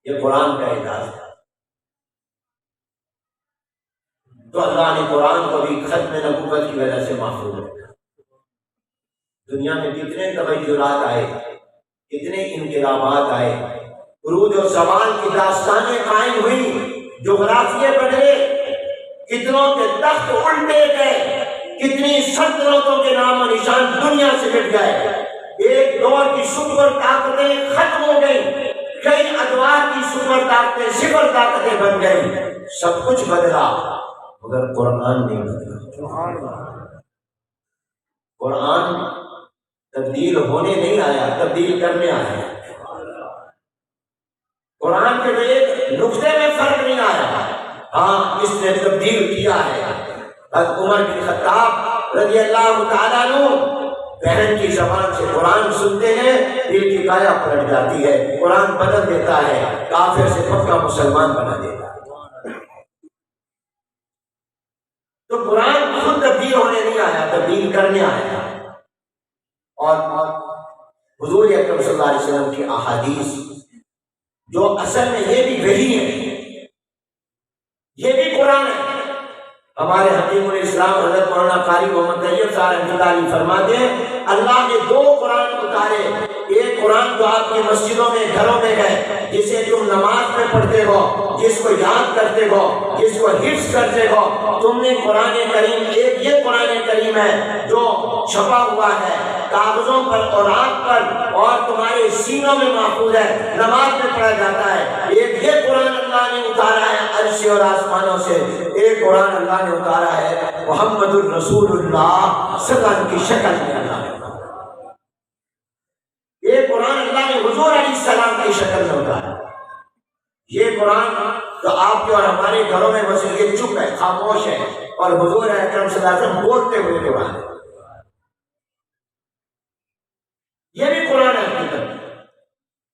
یہ قرآن کا اعزاز ہے۔ تو اللہ نے قرآن کو بھی ختم نبوت کی وجہ سے محفوظ رکھا۔ دنیا میں کتنے تغیرات آئے، کتنے انقلابات آئے، عروج و زوال کی داستانیں قائم ہوئی، جغرافیے بدلے، کتنوں کے تخت الٹے گئے، کتنی سلطنتوں کے نام و نشان دنیا سے مٹ گئے، ایک دور کی سپر طاقتیں ختم ہو گئی، کئی ادوار کی سپر طاقتیں صفر طاقتیں بن گئی، سب کچھ بدلا مگر قرآن نہیں بدلا۔ قرآن تبدیل ہونے نہیں آیا، تبدیل کرنے آیا۔ قرآن کے ایک نقطے میں فرق نہیں آیا، ہاں اس نے تبدیل کیا ہے۔ حضرت عمر بن خطاب رضی اللہ تعالیٰ عنہ بہن کی زبان سے قرآن سنتے ہیں، دل کی کایا پلٹ جاتی ہے، قرآن بدل دیتا ہے، کافر سے پکا مسلمان بنا دیتا ہے۔ تو قرآن خود تبدیل ہونے نہیں آیا، تبدیل کرنے آیا۔ اور حضور اکرم صلی اللہ علیہ وسلم کی احادیث جو اصل میں یہ بھی وحی ہے، یہ بھی قرآن ہے۔ ہمارے حکیم الاسلام حضرت مولانا قاری محمد طیب صاحب رحمۃ اللہ علیہ فرماتے ہیں اللہ نے دو قرآن اتارے، ایک قرآن جو آپ کی مسجدوں میں گھروں میں ہے، جسے تم نماز میں پڑھتے ہو، جس کو یاد کرتے ہو، جس کو حفظ کرتے ہو، تم نے قرآن کریم، ایک یہ قرآن کریم ہے جو چھپا ہوا ہے کاغذوں پر، اوراق پر، اور تمہارے سینوں میں محفوظ ہے، نماز میں پڑھا جاتا ہے۔ ایک یہ قرآن اللہ نے اتارا ہے عرش اور آسمانوں سے، ایک قرآن اللہ نے اتارا ہے محمد الرسول اللہ صلی اللہ علیہ وسلم کی شکل میں۔ اللہ نے یہ قرآن اللہ نے حضور علیہ السلام کی شکل میں اتارا۔ یہ قرآن تو آپ کے اور ہمارے گھروں میں بس یہ چپ ہے، خاموش ہے، اور حضور اکرم صلی اللہ علیہ وسلم بولتے ہوئے قرآن ہے۔ یہ بھی قرآن ہے حقیقت۔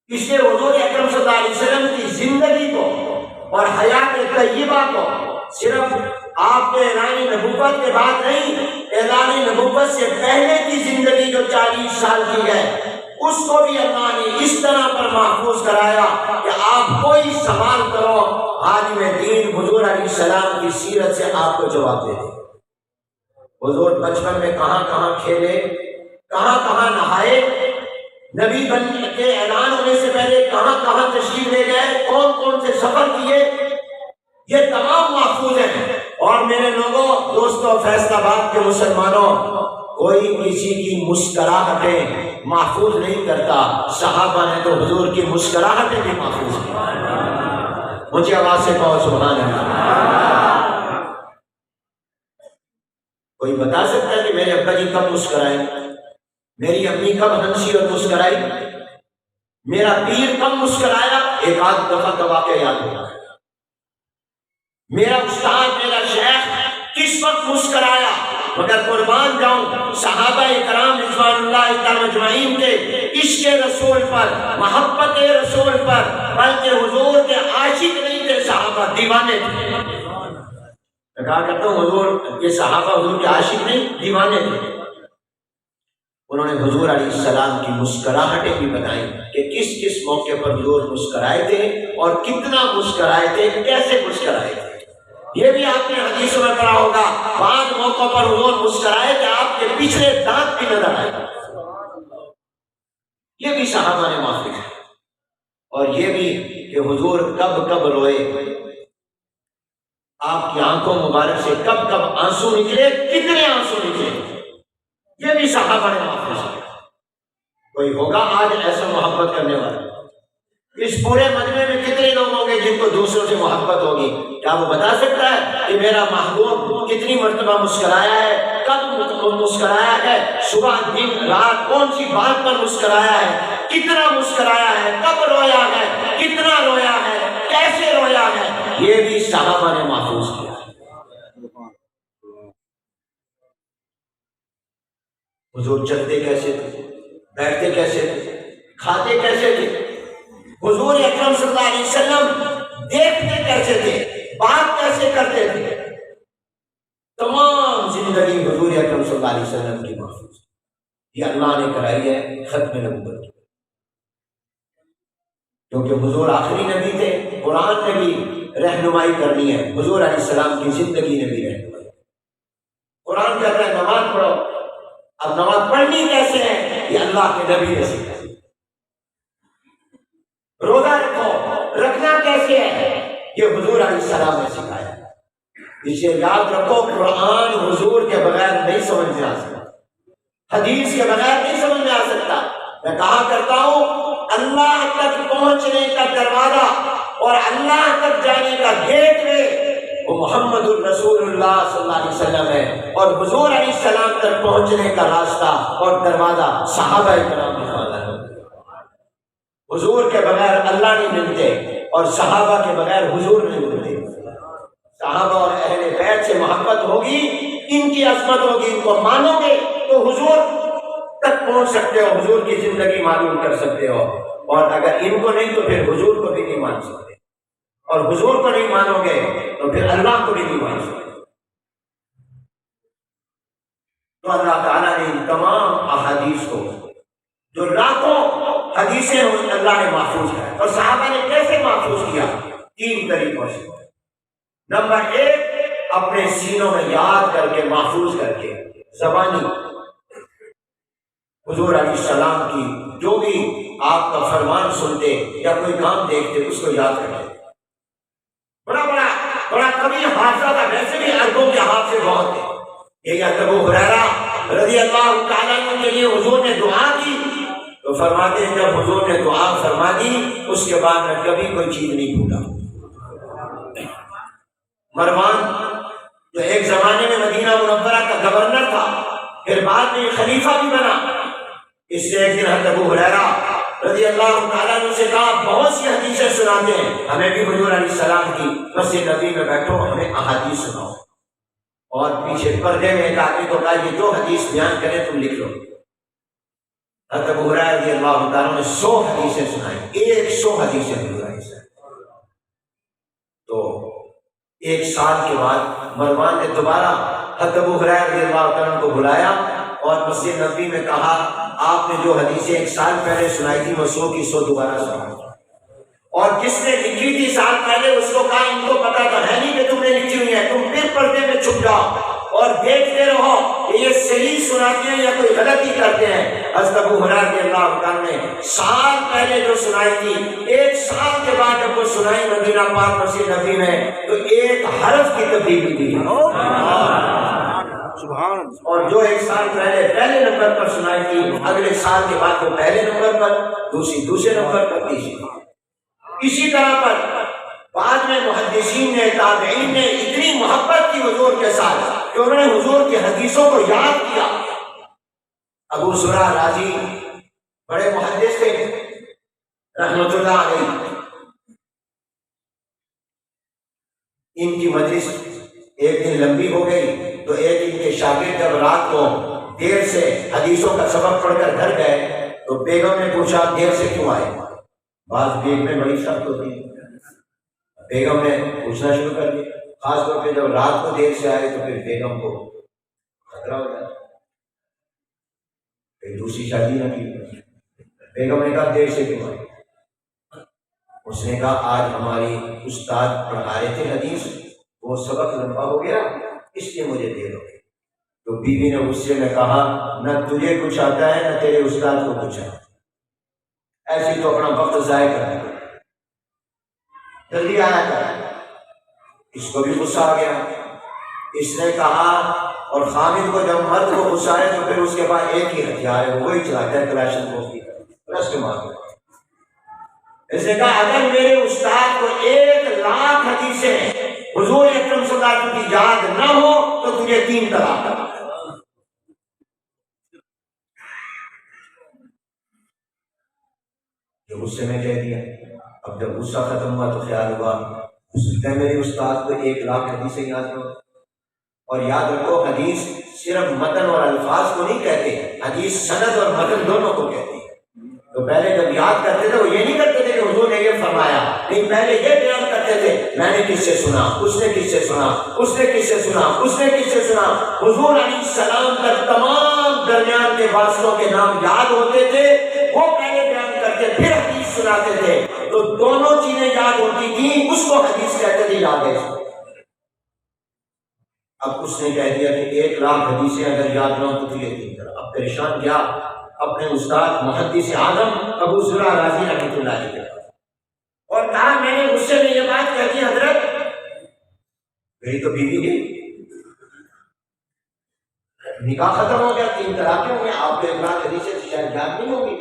اس لیے حضور اکرم صلی اللہ علیہ وسلم کی زندگی کو اور حیات طیبہ کو صرف آپ کے اعلان نبوت کے بعد نہیں، اعلان نبوت سے پہلے کی زندگی جو 40 سال کی ہے، اس کو بھی اللہ نے اس طرح پر محفوظ کرایا کہ آپ کوئی سوال کرو، عالم دین حضور علیہ السلام کی سیرت سے آپ کو جواب دے دے۔ حضور بچپن میں کہاں کہاں کھیلے، کہاں کہاں نہائے، نبی بننے کے اعلان ہونے سے پہلے کہاں کہاں تشریف لے گئے، کون کون سے سفر کیے، یہ تمام محفوظ ہیں۔ اور میرے لوگوں، دوستوں، فیصل آباد کے مسلمانوں، کوئی کسی کی مسکراہٹیں محفوظ نہیں کرتا، صحابہ نے تو حضور کی مسکراہٹیں بھی محفوظ کی۔ مجھے آواز سے کہو سبحان اللہ۔ کوئی بتا سکتا ہے کہ میرے ابا جی کب مسکرائے، میری امی کب ہنسی اور مسکرائی، میرا پیر کب مسکرایا؟ ایک آدھ دفعہ کا واقعہ یاد ہوگا۔ میرا استاد، میرا شیخ کس وقت مسکرایا؟ مگر قربان جاؤں صحابہ کرام رضوان اللہ تعالی اجمعین کے عشق رسول پر، محبت رسول پر، بلکہ حضور کے عاشق نہیں تھے، صحابہ دیوانے تھے۔ میں کہا کرتا ہوں حضور یہ صحابہ حضور کے عاشق نہیں، دیوانے تھے۔ انہوں نے حضور علیہ السلام کی مسکراہٹیں بھی بتائیں کہ کس کس موقع پر حضور مسکرائے تھے اور کتنا مسکرائے تھے، کیسے مسکرائے تھے۔ یہ بھی آپ نے حدیثوں میں پڑھا ہوگا، بعض موقعوں پر حضور مسکرائے کہ آپ کے پچھلے دانت بھی نظر آئے۔ یہ بھی صحابہ نے محفوظ ہے۔ اور یہ بھی کہ حضور کب کب روئے، آپ کی آنکھوں مبارک سے کب کب آنسو نکلے، کتنے آنسو نکلے، یہ بھی صحابہ نے محفوظ ہے۔ کوئی ہوگا آج ایسا محبت کرنے والا؟ اس پورے مجمع میں کتنے لوگ ہوں گے جن کو دوسروں سے محبت ہوگی؟ کیا وہ بتا سکتا ہے کہ میرا محبوب کتنی مرتبہ مسکرایا ہے، کب مسکرایا ہے، صبح دن رات کون سی بات پر مسکرایا ہے، کتنا مسکرایا ہے، کب رویا ہے، کتنا رویا ہے، کیسے رویا ہے، یہ بھی صحابہ نے محفوظ کیا۔ حضور چلتے کیسے تھے، بیٹھتے کیسے تھے، کھاتے کیسے تھے، حضور اکرم صلی اللہ علیہ وسلم دیکھتے کیسے تھے، بات کیسے کرتے تھے، تمام زندگی حضور اکرم صلی اللہ علیہ وسلم کی محفوظ ہے۔ یہ اللہ نے کرائی ہے ختم نبوت کی۔ کیونکہ حضور آخری نبی تھے، قرآن نے بھی رہنمائی کرنی ہے، حضور علیہ السلام کی زندگی نے بھی رہنمائی۔ قرآن کہتا ہے نماز پڑھو، اب نماز پڑھنی کیسے ہے؟ یہ اللہ کے نبی نے سکھایا۔ روزہ رکھو، رکھنا کیسے ہے؟ یہ حضور علیہ السلام نے سکھایا۔ اسے یاد رکھو، قرآن حضور کے بغیر نہیں سمجھ میں آ سکتا، حدیث کے بغیر نہیں سمجھ میں آ سکتا۔ میں کہا کرتا ہوں اللہ تک پہنچنے کا دروازہ اور اللہ تک جانے کا گیٹ وے وہ محمد الرسول اللہ صلی اللہ علیہ وسلم ہے، اور حضور علیہ السلام تک پہنچنے کا راستہ اور دروازہ صحابہ کرام نے کھولا ہے۔ حضور کے بغیر اللہ نہیں ملتے اور صحابہ کے بغیر حضور نہیں ملتے۔ صحابہ اور اہل بیت سے محبت ہوگی، ان کی عظمت ہوگی، ان کو مانو گے تو حضور تک پہنچ سکتے ہو، حضور کی زندگی معلوم کر سکتے ہو، اور اگر ان کو نہیں تو پھر حضور کو بھی نہیں مان سکتے، اور حضور کو نہیں مانو گے تو پھر اللہ کو بھی نہیں مان سکتے۔ تو اللہ تعالیٰ نے ان تمام احادیث کو، جو لاکھوں حدیثیں اللہ نے محفوظ کیا، اور صحابہ نے کیسے محفوظ کیا؟ 3 طریقوں سے۔ نمبر 1، اپنے سینوں میں یاد کر کے، محفوظ کر کے، زبانی حضور علیہ السلام کی جو بھی آپ کا فرمان سنتے یا کوئی کام دیکھتے اس کو یاد کرتے۔ بڑا کبھی حافظہ تھا، ویسے بھی عربوں کے حافظے بہت تھے۔ یہ ابو ہریرہ رضی اللہ تعالیٰ عنہ کے لیے حضور نے دعا کی تو فرماتے ہیں جب حضور نے دعا فرما دی اس کے بعد میں کبھی کوئی چیز نہیں بھولا۔ مروان جو ایک زمانے میں مدینہ منورہ کا گورنر تھا، پھر بعد میں خلیفہ بھی بنا، اس سے ایک دن حضرت ابو ہریرہ رضی اللہ تعالیٰ عنہ سے کہا بہت سی حدیثیں سناتے ہیں، ہمیں بھی حضور علیہ السلام کی مسجد نبی میں بیٹھو، ہمیں احادیث سناؤ۔ اور پیچھے پردے میں ایک آدمی کو کہا یہ جو حدیث بیان کرے تم لکھ لو۔ حضرت ابو ہریرہ رضی اللہ تعالیٰ نے 100 حدیثیں سنائیں، 100 حدیثیں حضور علیہ السلام۔ تو 1 سال کے بعد مروان نے دوبارہ حضرت ابو ہریرہ رضی اللہ تعالیٰ کو بلایا اور مسجد نبی میں کہا آپ نے جو حدیثیں 1 سال پہلے سنائی تھی وہ 100 کی 100 دوبارہ سناؤ۔ اور جس نے لکھی تھی سال پہلے اس کو کہا ان کو پتا تو ہے نہیں کہ تم نے لکھی ہوئی ہے، تم پھر پردے میں چھپ جاؤ اور دیکھتے رہو کہ یہ صحیح سناتے ہیں یا کوئی غلطی کرتے ہیں۔ حضرت ابو ہریرہ رضی اللہ عنہ نے سال پہلے جو سنائی تھی 1 سال کے بعد جب وہ سنائی مدینہ پاک مسجد نبی میں تو 1 حرف کی تبدیلی دی، اور جو 1 سال پہلے نمبر پر سنائی تھی اگلے سال کے بعد وہ پہلے نمبر پر، دوسرے نمبر پر، تیسری۔ اسی طرح پر بعد میں محدثین نے، تابعین نے اتنی محبت کی حضور کے ساتھ کہ انہوں نے حضور کی حدیثوں کو یاد کیا۔ ابو زرع رازی بڑے محدث تھے رحمۃ اللہ علیہ، ان کی مجلس ایک دن لمبی ہو گئی تو ایک ان کے شاگرد جب رات کو دیر سے حدیثوں کا سبق پڑھ کر گھر گئے تو بیگم نے پوچھا دیر سے کیوں آئے؟ بعض بیگ میں بڑی سخت ہوتی ہے، بیگم نے پوچھنا شروع کر دیا، خاص طور پہ جب رات کو دیر سے آئے تو پھر بیگم کو خطرہ ہو جاتا، پھر دوسری شادی نہ کی۔ بیگم نے کہا دیر سے کیوں آئے؟ اس نے کہا آج ہماری استاد پڑھا رہے تھے حدیث، وہ سبق لمبا ہو گیا اس لیے مجھے دیر ہو گئی۔ تو بیوی نے غصے میں کہا نہ تجھے کچھ آتا ہے نہ تیرے استاد کو کچھ آتا ہے، ایسی تو اپنا وقت ضائع کرنا، جلدی آیا کر۔ اس کو بھی غصہ آ گیا، اس نے کہا، اور خامد کو جب مرد کو غصہ آئے تو پھر اس کے بعد ایک ہی ہتھیار ہے وہی چلاتا ہے کلاشن کو کی رس کے مار۔ اس نے کہا اگر میرے استاد کو 1,00,000 حدیثیں حضور اکرم صلی اللہ علیہ وسلم کی یاد نہ ہو تو تجھے 3 طلاق کرنا۔ جو غصے میں کہہ دیا، اب جب غصہ ختم ہوا تو خیال ہوا ہو سکتا ہے میرے استاد کو 1,00,000 حدیثیں یاد ہو۔ اور یاد رکھو حدیث صرف متن اور الفاظ کو نہیں کہتے، حدیث سند اور متن دونوں کو کہتے ہیں۔ تو پہلے جب یاد کرتے تھے وہ یہ نہیں کرتے تھے کہ حضور نے یہ فرمایا، نہیں پہلے یہ بیان کرتے تھے میں نے کس سے سنا، اس نے کس سے سنا، اس نے کس سے سنا، اس نے کس سے سنا۔ حضور علیہ السلام تک تمام درمیان کے واسطوں کے نام یاد ہوتے تھے، وہ پہلے بیان کرتے پھر حدیث سناتے تھے۔ تو جو دونوں چیزیں یاد ہوتی تھیں اس کو حدیث کہتے تھے یاد ہے. اب اس نے کہہ دیا کہ 1,00,000 حدیثیں اگر یاد نہ ہو تو یہ نہیں کرا. اب پریشان کیا اپنے استاد محدث اعظم ابو زرع رازی رحمۃ اللہ علیہ کے پاس اور کہا میں نے غصے میں یہ بات کہہ دی حضرت میری تو بیوی گئی, نکاح ختم ہو گیا, 3 طلاقیں ہو گئی, آپ کو 1,00,000 حدیثیں شاید یاد نہیں ہوگی.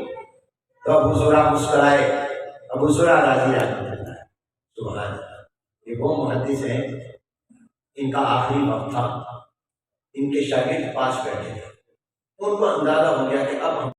تو ابو زرع مسکرائے. ابو زرع رازی رحمۃ اللہ سبحان اللہ, یہ وہ محدث ہیں ان کا آخری وقت تھا, ان کے شاگرد پاس بیٹھے تھے, ان کو اندازہ ہو گیا کہ اب ہم